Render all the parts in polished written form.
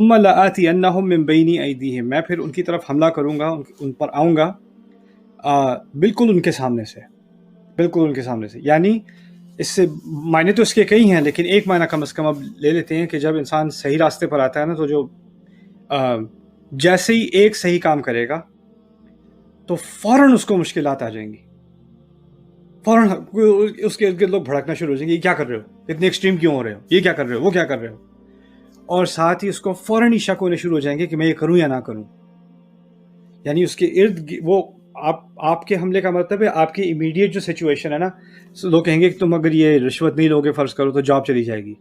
ثم لآتینہم من بین ایدیہم، میں پھر ان کی طرف حملہ کروں گا، ان پر آؤں گا بالکل ان کے سامنے سے، بالکل ان کے سامنے سے. یعنی اس سے معنی تو اس کے کئی ہیں، لیکن ایک معنی کم از کم اب لے لیتے ہیں کہ جب انسان صحیح راستے پر آتا ہے نا، تو جو جیسے ہی ایک صحیح کام کرے گا تو فوراً اس کو مشکلات آ جائیں گی، فوراً اس کے ارد گرد لوگ بھڑکنا شروع ہو جائیں گے، یہ کیا کر رہے ہو، اتنے ایکسٹریم کیوں ہو رہے ہو، یہ کیا کر رہے ہو، وہ کیا کر رہے ہو. اور ساتھ ہی اس کو فوراً ہی شک ہونے شروع ہو جائیں گے کہ میں یہ کروں یا نہ کروں. یعنی اس کے ارد وہ آپ کے حملے کا مطلب ہے آپ کی امیڈیٹ جو سچویشن ہے نا، لوگ کہیں گے کہ تم اگر یہ رشوت نہیں لوگے فرض کرو تو جاب چلی جائے گی،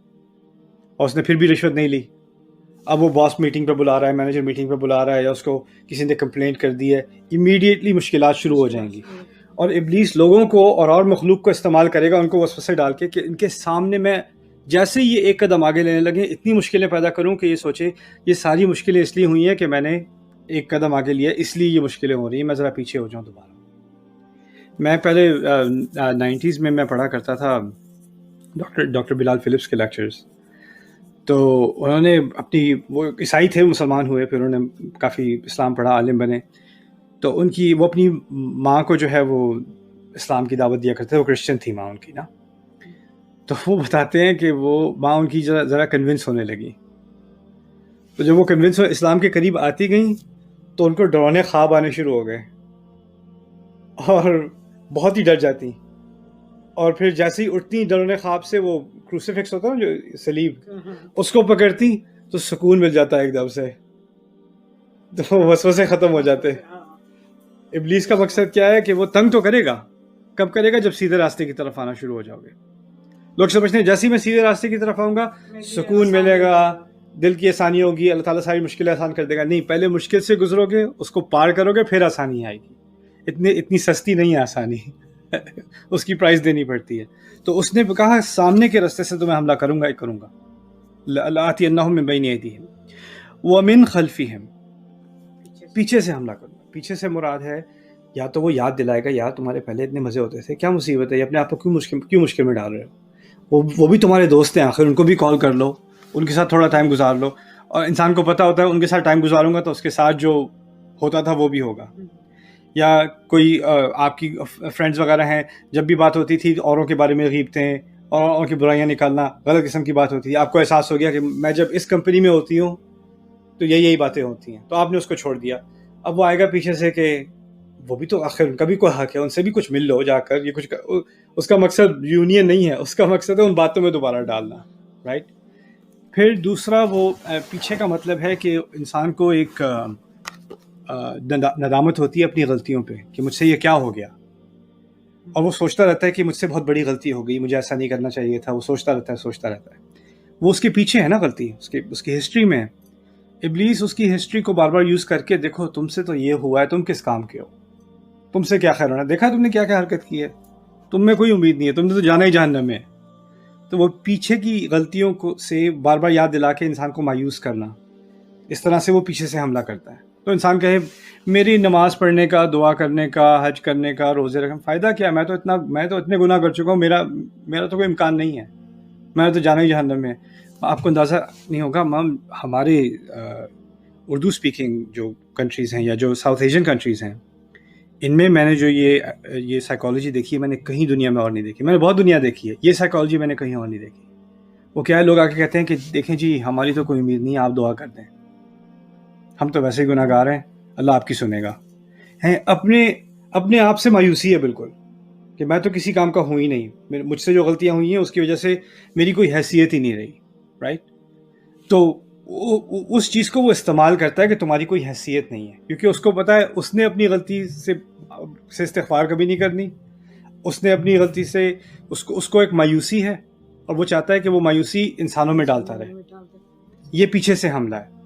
اور اس نے پھر بھی رشوت نہیں لی. اب وہ باس میٹنگ پہ بلا رہا ہے، مینیجر میٹنگ پہ بلا رہا ہے، یا اس کو کسی نے کمپلینٹ کر دی ہے، امیڈیٹلی مشکلات شروع ہو جائیں گی. اور ابلیس لوگوں کو اور مخلوق کو استعمال کرے گا ان کو وسوسے ڈال کے کہ ان کے سامنے میں جیسے یہ ایک قدم آگے لینے لگے اتنی مشکلیں پیدا کروں کہ یہ سوچے یہ ساری مشکلیں اس لیے ہوئی ہیں کہ میں نے ایک قدم آگے لیا، اس لیے یہ مشکلیں ہو رہی ہیں، میں ذرا پیچھے ہو جاؤں دوبارہ. میں پہلے 90s میں پڑھا کرتا تھا ڈاکٹر بلال فلپس کے لیکچرز. تو انہوں نے اپنی، وہ عیسائی تھے، مسلمان ہوئے، پھر انہوں نے کافی اسلام پڑھا، عالم بنے. تو ان کی وہ اپنی ماں کو جو ہے وہ اسلام کی دعوت دیا کرتے، وہ کرسچن تھی ماں ان کی نا. تو وہ بتاتے ہیں کہ وہ ماں ان کی ذرا کنونس ہونے لگی. تو جب وہ کنونس ہو اسلام کے قریب آتی گئیں تو ان کو ڈرانے خواب آنے شروع ہو گئے اور بہت ہی ڈر جاتی. اور پھر جیسے ہی اٹھتی ڈرونے خواب سے، وہ کروسیفکس ہوتا ہے نا جو صلیب، اس کو پکڑتی تو سکون مل جاتا ہے ایک دم سے، تو وسوسے ختم ہو جاتے. ابلیس کا مقصد کیا ہے کہ وہ تنگ تو کرے گا، کب کرے گا؟ جب سیدھے راستے کی طرف آنا شروع ہو جاؤ گے. لوگ سمجھتے ہیں جیسے ہی میں سیدھے راستے کی طرف آؤں گا سکون ملے گا، دل کی آسانی ہوگی، اللہ تعالیٰ ساری مشکلیں آسان کر دے گا. نہیں، پہلے مشکل سے گزرو گے، اس کو پار کرو گے، پھر آسانی آئے گی. اتنی سستی نہیں ہے آسانی اس کی پرائز دینی پڑتی ہے. تو اس نے کہا سامنے کے راستے سے تو میں حملہ کروں گا ہی کروں گا. لآتینہم من بین ایدیہم ومن خلفہم، پیچھے سے حملہ کروں گا. پیچھے سے مراد ہے یا تو وہ یاد دلائے گا یار تمہارے پہلے اتنے مزے ہوتے تھے، کیا مصیبت ہے، یہ اپنے آپ کو کیوں مشکل میں ڈال رہے ہو. وہ بھی تمہارے دوست ہیں آخر، ان کو بھی کال کر لو، ان کے ساتھ تھوڑا ٹائم گزار لو. اور انسان کو پتہ ہوتا ہے ان کے ساتھ ٹائم گزاروں گا تو اس کے ساتھ جو ہوتا تھا وہ بھی ہوگا. یا کوئی آپ کی فرینڈز وغیرہ ہیں، جب بھی بات ہوتی تھی اوروں کے بارے میں غیبتیں اور اوروں کی برائیاں نکالنا، غلط قسم کی بات ہوتی تھی. آپ کو احساس ہو گیا کہ میں جب اس کمپنی میں ہوتی ہوں تو یہی باتیں ہوتی ہیں، تو آپ نے اس کو چھوڑ دیا. اب وہ آئے گا پیچھے سے کہ وہ بھی تو آخر ان کا بھی کوئی حق ہے، ان سے بھی کچھ مل لو جا کر. یہ کچھ اس کا مقصد یونین نہیں ہے، اس کا مقصد ہے ان باتوں میں دوبارہ ڈالنا، رائٹ. پھر دوسرا وہ پیچھے کا مطلب ہے کہ انسان کو ایک ندامت ہوتی ہے اپنی غلطیوں پہ کہ مجھ سے یہ کیا ہو گیا، اور وہ سوچتا رہتا ہے کہ مجھ سے بہت بڑی غلطی ہو گئی، مجھے ایسا نہیں کرنا چاہیے تھا. وہ سوچتا رہتا ہے. وہ اس کے پیچھے ہے نا غلطی، اس کی ہسٹری میں. ابلیس اس کی ہسٹری کو بار بار یوز کر کے دیکھو تم سے تو یہ ہوا ہے، تم کس کام کے ہو، تم سے کیا خیر ہونا، دیکھا تم نے کیا کیا حرکت کی ہے، تم میں کوئی امید نہیں ہے، تم نے تو جانا ہی جہنم میں. تو وہ پیچھے کی غلطیوں کو سے بار بار یاد دلا کے انسان کو مایوس کرنا، اس طرح سے وہ پیچھے سے حملہ کرتا ہے. تو انسان کہے میری نماز پڑھنے کا، دعا کرنے کا، حج کرنے کا، روزے رکھنے، فائدہ کیا، میں تو اتنے گناہ کر چکا ہوں، میرا تو کوئی امکان نہیں ہے، میں تو جانا ہی جہنم میں. آپ کو اندازہ نہیں ہوگا، ہمارے اردو اسپیکنگ جو کنٹریز ہیں یا جو ساؤتھ ایشین کنٹریز ہیں، ان میں نے جو یہ سائیکالوجی دیکھی ہے میں نے کہیں دنیا میں اور نہیں دیکھی. میں نے بہت دنیا دیکھی ہے، یہ سائیکالوجی میں نے کہیں اور نہیں دیکھی. وہ کیا ہے، لوگ آ کے کہتے ہیں کہ دیکھیں جی ہماری تو کوئی امید نہیں ہے، آپ دعا کر دیں، ہم تو ویسے ہی گناہ گار ہیں، اللہ آپ کی سنے گا. اپنے آپ سے مایوسی ہے بالکل کہ میں تو کسی کام کا ہوں ہی نہیں، مجھ سے جو غلطیاں ہوئی ہیں اس کی وجہ سے میری کوئی حیثیت ہی نہیں رہی، رائٹ. تو اس چیز کو وہ استعمال کرتا ہے کہ تمہاری کوئی حیثیت نہیں ہے، کیونکہ اس کو پتہ ہے اس نے اپنی غلطی سے استغفار کبھی نہیں کرنی. اس نے اپنی غلطی سے اس کو ایک مایوسی ہے، اور وہ چاہتا ہے کہ وہ مایوسی انسانوں میں ڈالتا رہے. یہ پیچھے سے حملہ ہے.